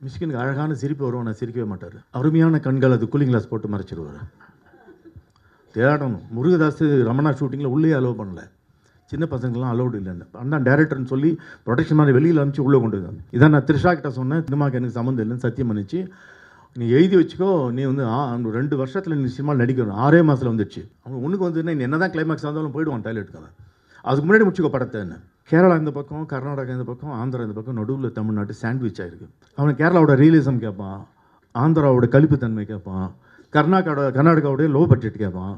மிஷ்கினுக்கு அழகான சிரிப்பு வரும், நான் சிரிக்கவே மாட்டார். அருமையான கண்கள், அது கூலிங் கிளாஸ் போட்டு மறைச்சிடுவார். தேடணும். முருகதாஸ் ரமணா ஷூட்டிங்கில் உள்ளே அலோவ் பண்ணல, சின்ன பசங்கள்லாம் அலோடு இல்லைன்னு. அண்ணா டேரக்டர்னு சொல்லி ப்ரொடெக்ஷன் மாதிரி வெளியில் அனுப்பிச்சு உள்ளே கொண்டு வந்தாங்க. இதான் நான் த்ரிஷா கிட்ட சொன்னேன், சினிமாவுக்கு எனக்கு சம்மந்தம் இல்லைன்னு சத்தியம் பண்ணிச்சு. நீ எழுதி வச்சுக்கோ, நீ வந்து 2 வருஷத்தில் நீ சினிமாவில் நடிக்கணும். 6 மாதத்தில் வந்துடுச்சு. அவங்க ஒன்றுக்கு வந்து என்ன தான் கிளைமேக்ஸ் வந்தாலும் போயிடுவான் டாய்லெட்டுக்கு. அதுக்கு முன்னாடி முடிச்சுக்கோ படத்தை. என்ன கேரளா இந்த பக்கம், கர்நாடகா இந்த பக்கம், ஆந்திரா இந்த பக்கம், நடுவில் தமிழ்நாட்டு சாண்ட்விச் ஆகிருக்கு. அவன் கேரளாவோட ரியலிசம் கேட்பான், ஆந்திராவோட கலிப்புத்தன்மை கேட்பான், கர்நாடகாவோடைய லோ பட்ஜெட் கேட்பான்.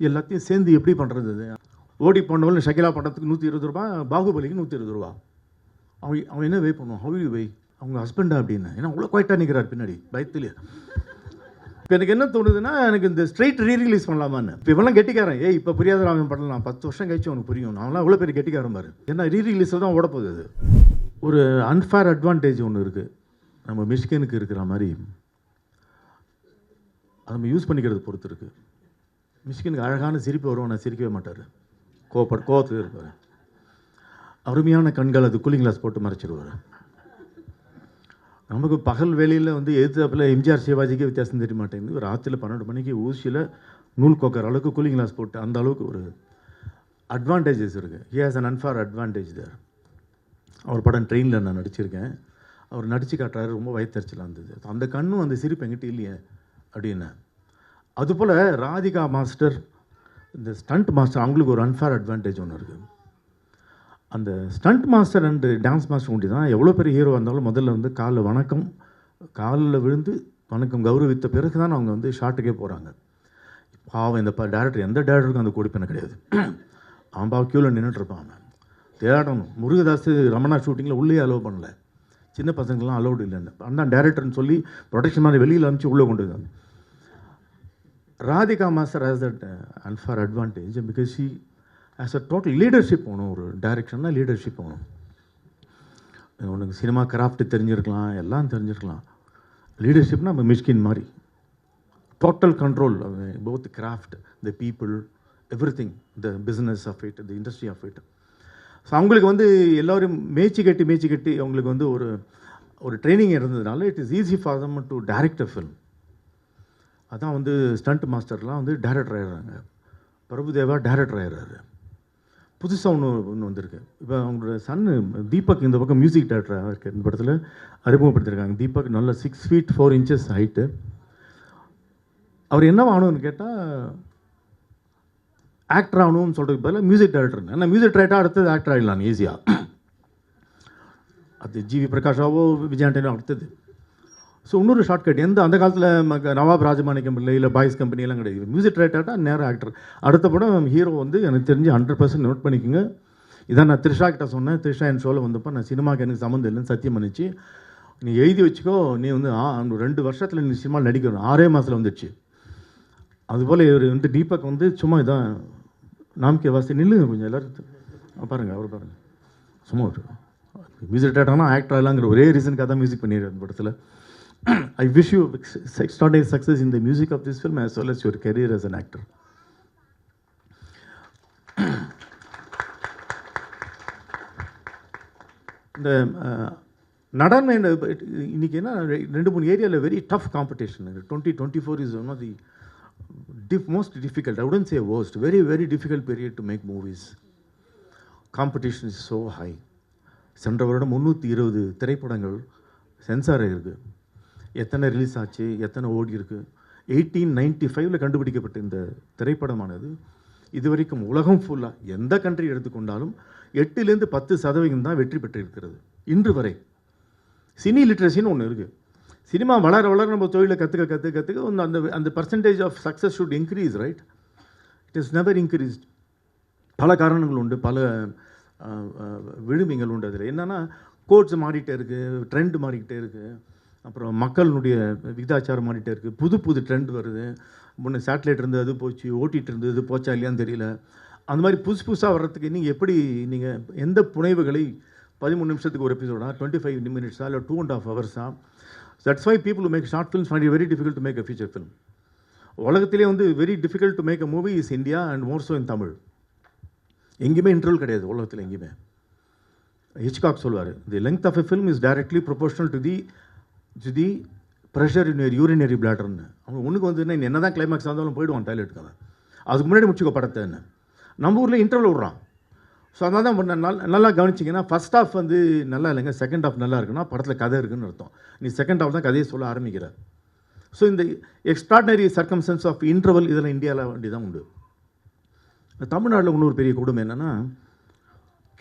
எல்லாத்தையும் சேர்ந்து எப்படி பண்ணுறது? ஓடி போனவள் ஷகிலா படத்துக்கு 120 ரூபா, பாகுபலிக்கு 120 ரூபா. அவன் என்ன வே பண்ணுவான்? How you why? அவங்க ஹஸ்பண்டா அப்படின்னு. ஏன்னா அவ்வளோ குவைட்டாக நிற்கிறார் பின்னாடி பயத்துலேயே. இப்போ எனக்கு என்ன தோணுதுன்னா, எனக்கு இந்த ஸ்ட்ரெயிட் ரீரிலீஸ் பண்ணலாமான்னு. இப்போ இவெல்லாம் கெட்டிக்காரன். இப்போ புரியாத அவன் பண்ணலாம், 10 வருஷம் கழிச்சு அவனுக்கு புரியும். நான்லாம் அவ்வளோ பெரிய கெட்டிக்காரன் பாரு. ஏன்னா ரீரிலீஸில் தான் ஓடப்போகுது. அது ஒரு அன்ஃபேர் அட்வான்டேஜ் ஒன்று இருக்குது நம்ம மிஷ்கினுக்கு இருக்கிற மாதிரி. அதை நம்ம யூஸ் பண்ணிக்கிறது பொறுத்து இருக்குது. மிஷ்கினுக்கு அழகான சிரிப்பு வரும், நான் சிரிக்கவே மாட்டார். கோவத்தில் இருப்பார். அருமையான கண்கள், அது கூலிங் கிளாஸ் போட்டு மறைச்சிடுவார். நமக்கு பகல் வேலையில் வந்து எதிர்த்தாப்பில் எம்ஜிஆர் சிவாஜிக்கே வித்தியாசம் தெரிய மாட்டேங்குது. ஒரு ராத்திரியில் 12 மணிக்கு ஊசியில் நூல் கோக்கிற அளவுக்கு கூலிங் கிளாஸ் போட்டு அந்த அளவுக்கு ஒரு அட்வான்டேஜஸ் இருக்குது. He has an unfair advantage there. அவர் படம் ட்ரெயினில் நான் நடிச்சிருக்கேன். அவர் நடித்து காட்டுறாரு, ரொம்ப வயிற்றுச்சலாக இருந்தது. அந்த கண்ணும் அந்த சிரிப்பு எங்கிட்ட இல்லையே அப்படின்னு. அதுபோல் ராதிகா மாஸ்டர், இந்த ஸ்டண்ட் மாஸ்டர், அவங்களுக்கு ஒரு அன்ஃபேர் அட்வான்டேஜ் ஒன்று இருக்குது. அந்த stunt master and dance master ஒண்டி தான் எவ்வளோ பெரிய ஹீரோ இருந்தாலும் முதல்ல வந்து காலில் விழுந்து வணக்கம் கௌரவித்த பிறகு தான் அவங்க வந்து ஷாட்டுக்கே போகிறாங்க. பாவம் இந்த டேரக்டர், எந்த டேரக்டருக்கும் அந்த கொடுப்பின கிடையாது. அவன் பாவம் க்யூவில் நின்றுட்டுருப்பான். அவன் தேடணும். முருகதாஸ் ரமணா ஷூட்டிங்கில் உள்ளே அலோவ் பண்ணல, சின்ன பசங்கள்லாம் அலோடு இல்லைன்னு. அண்ணா டேரக்டர்னு சொல்லி ப்ரொடெக்ஷன் மாதிரி வெளியில் அனுப்பிச்சு உள்ளே கொண்டு வந்தாங்க. Radhika master has that unfair advantage because she as a total leadership போகணும். ஒரு டைரக்ஷன்னா லீடர்ஷிப் போகணும். உனக்கு சினிமா கிராஃப்ட் தெரிஞ்சிருக்கலாம், எல்லாம் தெரிஞ்சிருக்கலாம். லீடர்ஷிப்னா நம்ம மிஷ்கின் மாதிரி total control both craft, the people, everything, the business of it, the industry of it. So அவங்களுக்கு வந்து எல்லோரும் மேய்ச்சி கட்டி அவங்களுக்கு வந்து ஒரு ட்ரைனிங் இருந்ததுனால it is easy for them to direct a film. அதான் வந்து ஸ்டண்ட் மாஸ்டர்லாம் வந்து டைரக்டர் ஆகிடுறாங்க. பிரபுதேவா டைரக்டர் ஆகிடுறாரு. புதுசாக ஒன்று வந்திருக்கு. இப்போ அவங்களோட சன்னு தீபக் இந்த பக்கம் மியூசிக் டைரக்டராக இருக்குது. இந்த படத்தில் அறிமுகப்படுத்தியிருக்காங்க. தீபக் நல்ல 6 feet 4 inches ஹைட்டு. அவர் என்ன ஆகணும்னு கேட்டால் ஆக்டர் ஆகணும்னு சொல்கிறதுக்கு பதிலாக மியூசிக் டைரக்டர். ஏன்னா மியூசிக் டைரக்டராக அடுத்தது ஆக்டர் ஆகிடலாம் ஈஸியாக. அது ஜிவி பிரகாஷாவோ விஜயாண்டனோ அடுத்தது. ஸோ இன்னொரு ஷார்ட்கட் அந்த காலத்தில் நவாப் ராஜமாணிக்கம் பிள்ளை இல்லை பாய்ஸ் கம்பெனியெல்லாம் கிடையாது. மியூசிக் டைரக்டராக நேரம் ஆக்டர். அடுத்த படம் ஹீரோ வந்து எனக்கு தெரிஞ்சு 100% நோட் பண்ணிக்கோங்க. இதான் நான் த்ரிஷா கிட்ட சொன்னேன். த்ரிஷா என் ஷோவில் வந்தப்போ நான் சினிமாவுக்கு எனக்கு சம்மந்தம் இல்லைன்னு சத்தியம் பண்ணிச்சு. நீ எழுதி வச்சுக்கோ, நீ வந்து 2 வருஷத்தில் நீ சினிமாவில் நடிக்கணும். 6 மாதத்தில் வந்துடுச்சு. அதுபோல் இவர் வந்து தீபக் வந்து சும்மா இதான் நாம்கே வாசி நில்லுங்க கொஞ்சம் எல்லோரும் பாருங்கள். அவர் பாருங்கள், சும்மா ஒரு மியூசிக் டைரக்டர்னா ஆக்டர் ஆகலாங்கிற ஒரே ரீசனுக்காக தான் மியூசிக் பண்ணிடுறாரு அந்த படத்தில். I wish you extraordinary success in the music of this film as well as your career as an actor. இந்த நடனம் இன்னைக்கு என்ன 2-3 ஏரியாவில் very tough competition. 2024 is one of the most difficult, I wouldn't say worst, very very difficult period to make movies. Competition is so high. சென்ற வருடம் 320 திரைப்படங்கள் sensor ஆகிருக்கு. எத்தனை ரிலீஸ் ஆச்சு, எத்தனை ஓடி இருக்குது. 1895 கண்டுபிடிக்கப்பட்ட இந்த திரைப்படமானது இதுவரைக்கும் உலகம் ஃபுல்லாக எந்த கண்ட்ரி எடுத்துக்கொண்டாலும் 8-10% தான் வெற்றி பெற்றிருக்கிறது இன்று வரை. சினி லிட்ரஸின்னு ஒன்று இருக்குது. சினிமா வளர நம்ம தொழிலை கற்றுக்க அந்த percentage of success should increase, right? It is never increased. பல காரணங்கள் உண்டு, பல விழுமிகள் உண்டு. அதில் என்னென்னா கோட்ஸ் மாறிட்டே இருக்குது, ட்ரெண்ட் மாறிக்கிட்டே இருக்குது, அப்புறம் மக்களுடைய விகிதாச்சாரம் மாறிட்டே இருக்குது, புது ட்ரெண்ட் வருது. முன்னே சேட்டலைட் இருந்து அது போச்சு, ஓட்டிகிட்டு இருந்தது அது போச்சா இல்லையான்னு தெரியல. அந்த மாதிரி புதுசாக வர்றதுக்கு நீங்கள் எப்படி எந்த புனைவுகளை 13 நிமிஷத்துக்கு ஒரு எபிசோடா, 25 minutes இல்லை 2.5 hours? That's why people make short films find it very difficult to make a feature film. உலகத்திலே வந்து very difficult to make a movie is India and more so in Tamil. எங்கேயுமே இன்டர்வல் கிடையாது உலகத்தில் எங்கேயுமே. ஹிச்காக் சொல்வார், the length of a film is directly proportional to the the pressure in urinary பிளாடர்னு. அவங்க ஒன்றுக்கு வந்து என்ன தான் கிளைமேக்ஸ் இருந்தாலும் போயிடுவான் டாய்லெட்டுக்கு. அவன் அதுக்கு முன்னாடி முடிச்சுக்கோ படத்தைன்னு. நம்ம ஊரில் இன்டர்வல் விட்றான். ஸோ அதனால தான் நல்லா கவனிச்சிங்கன்னா ஃபஸ்ட் ஹாஃப் வந்து நல்லா இல்லைங்க, செகண்ட் ஹாஃப் நல்லா இருக்குன்னா படத்தில் கதை இருக்குன்னு அர்த்தம். நீ செகண்ட் ஹாஃப் தான் கதையை சொல்ல ஆரம்பிக்கிற. ஸோ இந்த எக்ஸ்ட்ராடினரி சர்க்கம்ஸ்டன்ஸ் ஆஃப் இன்டர்வல் இதெல்லாம் இந்தியாவில் வேண்டி தான் உண்டு. தமிழ்நாட்டில் இன்னொரு பெரிய கொடுமை என்னென்னா,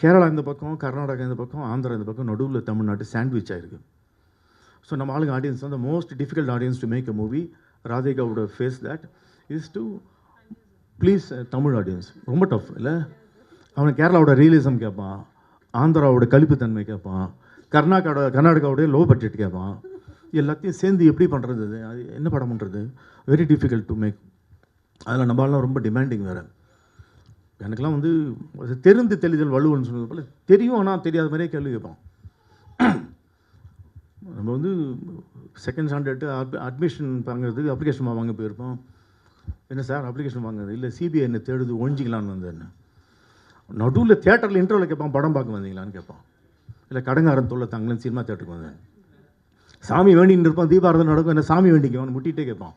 கேரளா இந்த பக்கம், கர்நாடகா இந்த பக்கம், ஆந்திரா இந்த பக்கம், நடுவில் தமிழ்நாட்டு சாண்ட்விச் ஆகிருக்கு. ஸோ நம்ம ஆளுங்க ஆடியன்ஸ் வந்து most difficult audience to make a movie. ராதிகாவோட face that is to please Tamil audience. ரொம்ப டஃப் இல்லை? அவன் கேரளாவோட ரியலிசம் கேட்பான், ஆந்திராவோட கலிப்புத்தன்மை கேட்பான், கர்நாடகாவோடைய லோ பட்ஜெட் கேட்பான். எல்லாத்தையும் சேர்ந்து எப்படி பண்ணுறது? அது என்ன படம் பண்ணுறது? Very difficult to make. அதில் நம்மளாம் ரொம்ப டிமாண்டிங் வேறு. எனக்கெல்லாம் வந்து தெரிந்து தெளிதல் வலுவன்னு சொன்னது போல் தெரியும், ஆனால் தெரியாத மாதிரியே கேள்வி கேட்பான். நம்ம வந்து செகண்ட் ஸ்டாண்டர்டு அட்மிஷன் வாங்குறதுக்கு அப்ளிகேஷன் வாங்க போயிருப்போம். என்ன சார் அப்ளிகேஷன் வாங்குறது? இல்லை சிபிஐ என்ன தேடுது ஒழிஞ்சிக்கலான்னு வந்து என்ன நடுவில் தியேட்டரில் இன்டர்வலில் கேட்பான், படம் பார்க்க வந்தீங்களான்னு கேட்பான். இல்லை கடங்காரன் தொல்லை தாங்களேன்னு சினிமா தேட்டருக்கு வந்தேன். சாமி வேண்டின்னு இருப்பான், தீபாரதம் நடக்கும், என்ன சாமி வேண்டிக்குவான்னு முட்டிகிட்டே கேட்பான்.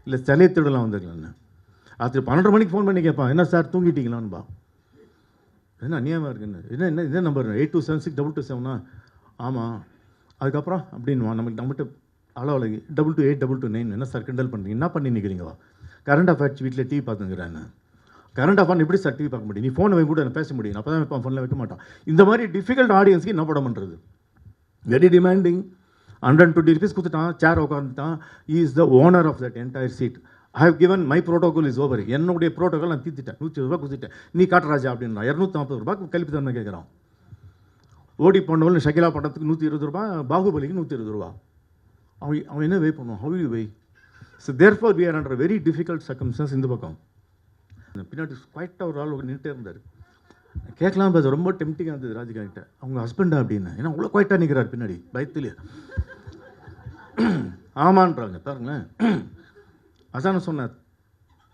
இல்லை சிலையை திருடலாம் வந்துருக்கலான்னு. அது 12:30 மணிக்கு ஃபோன் பண்ணி கேட்பான், என்ன சார் தூங்கிட்டீங்களான்னுப்பா. என்ன அநியாயமாக இருக்குன்னு. என்ன நம்பர் 82762227? ஆமாம். அதுக்கப்புறம் அப்படின்வான். நம்மகிட்ட அளவலகி 2282229. என்ன சார் கிண்டல் பண்ணுறீங்க? என்ன பண்ணி நிற்கிறீங்களா? கரண்ட் அஃபேர்ஸ் வீட்டில் டிவி பார்த்துங்கிறேன். கரண்ட் அஃபேர் எப்படி சார் டிவி பார்க்க முடியும்? நீ ஃபோனை கூட என்ன பேச முடியும். அப்போ தான் வைப்பான், ஃபோனில் வைக்க மாட்டான். இந்த மாதிரி டிஃபிகல்ட் ஆடியன்ஸ்க்கு என்ன படம் பண்ணுறது? Very demanding. 120 rupees கொடுத்துட்டான், சேர் உட்காந்துட்டான். He is the owner of that entire seat. I have given my protocol is over. என்னுடைய ப்ரோட்டோகால் நான் தீர்த்துட்டேன். 120 ரூபா கொடுத்துட்டேன், நீ காட்டுறாஜா அப்படின்னா 240 ரூபாய்க்கு கழிப்பு தானே கேட்குறான். ஓடி போனவள் ஷகிலா படத்துக்கு 120 ரூபா, பாகுபலிக்கு 120 ரூபா. அவன் என்ன வே பண்ணுவான்? How you way? So therefore we are under very difficult circumstances. இந்த பக்கம் பின்னாடி குவைட்டாக ஒரு ஆள் நின்றுட்டே இருந்தார். கேட்கலாம், அது ரொம்ப டெம்டிங்காக இருந்தது ராதிகா கிட்ட. அவங்க ஹஸ்பண்டா அப்படின்னு. ஏன்னா அவ்வளோ குவைட்டாக நிற்கிறார் பின்னாடி பயத்துலேயே. ஆமான்றாங்க பாருங்களேன். அதான சொன்னார்,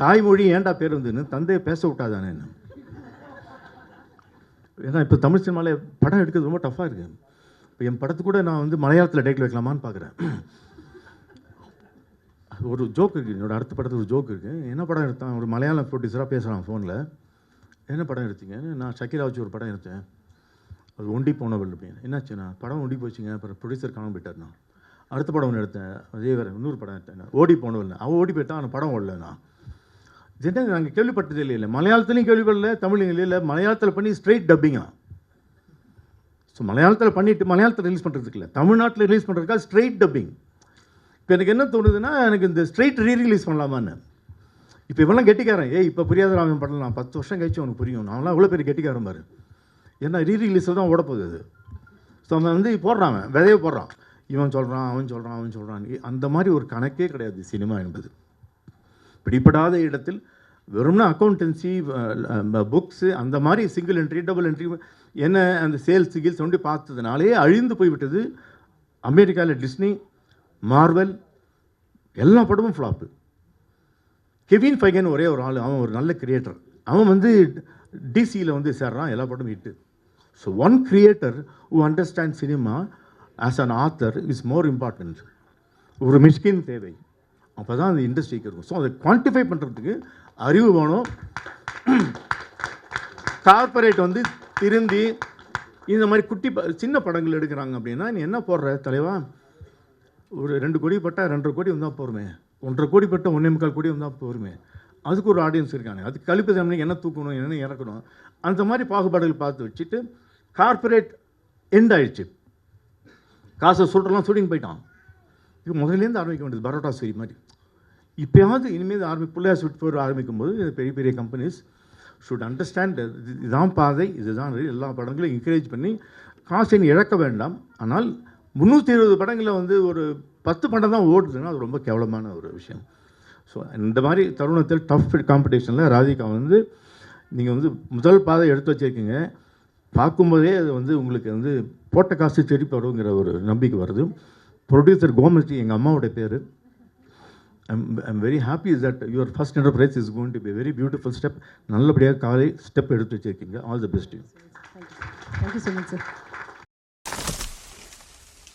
தாய்மொழி ஏன்டா பேர் வந்துன்னு தந்தையை பேச விட்டாதானே என்ன. ஏன்னா இப்போ தமிழ் சினிமாவில் படம் எடுக்கிறது ரொம்ப டஃப்பாக இருக்குது. இப்போ என் படத்து கூட நான் வந்து மலையாளத்தில் டைட்டில் வைக்கலாமான்னு பார்க்குறேன். ஒரு ஜோக் இருக்குது, என்னோடய அடுத்த படத்தில் ஒரு ஜோக் இருக்குது. என்ன படம் எடுத்தான்? ஒரு மலையாளம் ப்ரொடியூசராக பேசுகிறான் ஃபோனில். என்ன படம் எடுத்தீங்க? நான் ஷக்கீலா வச்சு ஒரு படம் எடுத்தேன், அது ஒண்டி போனவள் அப்படின்னு. என்னாச்சுண்ணா? படம் ஒண்டி போச்சுங்க, அப்புறம் ப்ரொடியூசர் காணாமல் போயிட்டார்ண்ணா. அடுத்த படம் ஒன்று எடுத்தேன், அதே வேறு இன்னொரு படம் எடுத்தேன், ஓடி போனவள். அவன் ஓடி போயிட்டான், அந்த படம் ஓடலண்ணா. இது என்ன நாங்கள் கேள்விப்பட்டதே இல்லை. மலையாளத்துலையும் கேள்விப்படல, தமிழ்லையும் இல்லை. மலையாளத்தில் பண்ணி ஸ்ட்ரெயிட் டப்பிங்கா. ஸோ மலையாளத்தில் பண்ணிவிட்டு மலையாளத்தில் ரிலீஸ் பண்ணுறதுக்கு இல்லை, தமிழ்நாட்டில் ரிலீஸ் பண்ணுறதுக்காக ஸ்ட்ரெயிட் டப்பிங். இப்போ எனக்கு என்ன தோணுதுன்னா, எனக்கு இந்த ஸ்ட்ரெயிட் ரீரிலீஸ் பண்ணலாமான்னு. இப்போ இவெல்லாம் கெட்டிக்காரன். இப்போ புரியாத அவன் பண்ணலாம், 10 வருஷம் கழிச்சு அவனுக்கு புரியும். நான்லாம் அவ்வளோ பெரிய கெட்டிக்காரன் பாரு. ஏன்னா ரீரிலீஸில் தான் ஓடப்போகுது அது. ஸோ அவன் வந்து போடுறான், விதைய போடுறான். இவன் சொல்கிறான், அவன் சொல்கிறான். அந்த மாதிரி ஒரு கணக்கே கிடையாது சினிமா என்பது. பிடிப்படாத இடத்தில் வெறும்னா அக்கௌண்டன்சி, புக்ஸு, அந்த மாதிரி சிங்கிள் என்ட்ரி, டபுள் என்ட்ரி, என்ன அந்த சேல்ஸ் கீல்ஸ் ஒண்டி பார்த்ததுனாலே அழிந்து போய்விட்டது. அமெரிக்காவில் டிஸ்னி, மார்வெல் எல்லா படமும் ஃப்ளாப்பு. கெவின் ஃபைகன் ஒரே ஒரு ஆள், அவன் ஒரு நல்ல கிரியேட்டர். அவன் வந்து டிசியில் வந்து சேர்றான், எல்லா படமும் hit. So one creator who understand cinema as an author is more important. ஒரு மிஷ்கின் தேவை, அப்போ தான் அந்த இண்டஸ்ட்ரிக்கு இருக்கும். ஸோ அதை குவான்டிஃபை பண்ணுறதுக்கு அறிவு வேணும். கார்பரேட் வந்து திருந்தி இந்த மாதிரி சின்ன படங்கள் எடுக்கிறாங்க அப்படின்னா, நீ என்ன போடுற தலைவா? ஒரு 2 கோடி பட்டால் 2.5 கோடி வந்தால் போருமே, 1.5 கோடி பட்டால் 1.25 கோடி வந்தால் போருமே. அதுக்கு ஒரு ஆடியன்ஸ் இருக்காங்க. அதுக்கு கழிப்பு தன்மைக்கு என்ன தூக்கணும், என்ன இறக்கணும், அந்த மாதிரி பாகுபாடுகள் பார்த்து வச்சுட்டு கார்பரேட் எண்ட் ஆயிடுச்சு. காசை சுட்டெல்லாம் சுட்டின்னு போயிட்டான். இது முதலேருந்து ஆரம்பிக்க வேண்டியது பரோட்டா சூரி மாதிரி. இப்போயாவது இனிமேல் பிள்ளையார் ஸ்வீட் ஃபோர் ஆரம்பிக்கும்போது பெரிய பெரிய கம்பெனிஸ் ஷுட் அண்டர்ஸ்டாண்ட், இதுதான் பாதை, இதுதான் எல்லா படங்களையும் என்கரேஜ் பண்ணி காசை இழக்க வேண்டாம். ஆனால் 320 படங்களில் வந்து ஒரு 10 படம் தான் ஓடுதுன்னா அது ரொம்ப கேவலமான ஒரு விஷயம். ஸோ இந்த மாதிரி தருணத்தில் டஃப் காம்படிஷனில் ராதிகா வந்து நீங்கள் வந்து முதல் பாதை எடுத்து வச்சுருக்கீங்க. பார்க்கும்போதே அது வந்து உங்களுக்கு வந்து போட்ட காசு திருப்பி வருங்கிற ஒரு நம்பிக்கை வருது. ப்ரொடியூசர் கோமதி எங்கள் அம்மாவோட பேர். I'm very happy that your first enterprise is going to be a very beautiful step. நல்லபடியாக காலை ஸ்டெப் எடுத்து வச்சுருக்கீங்க. All the best. Thank you so much, sir.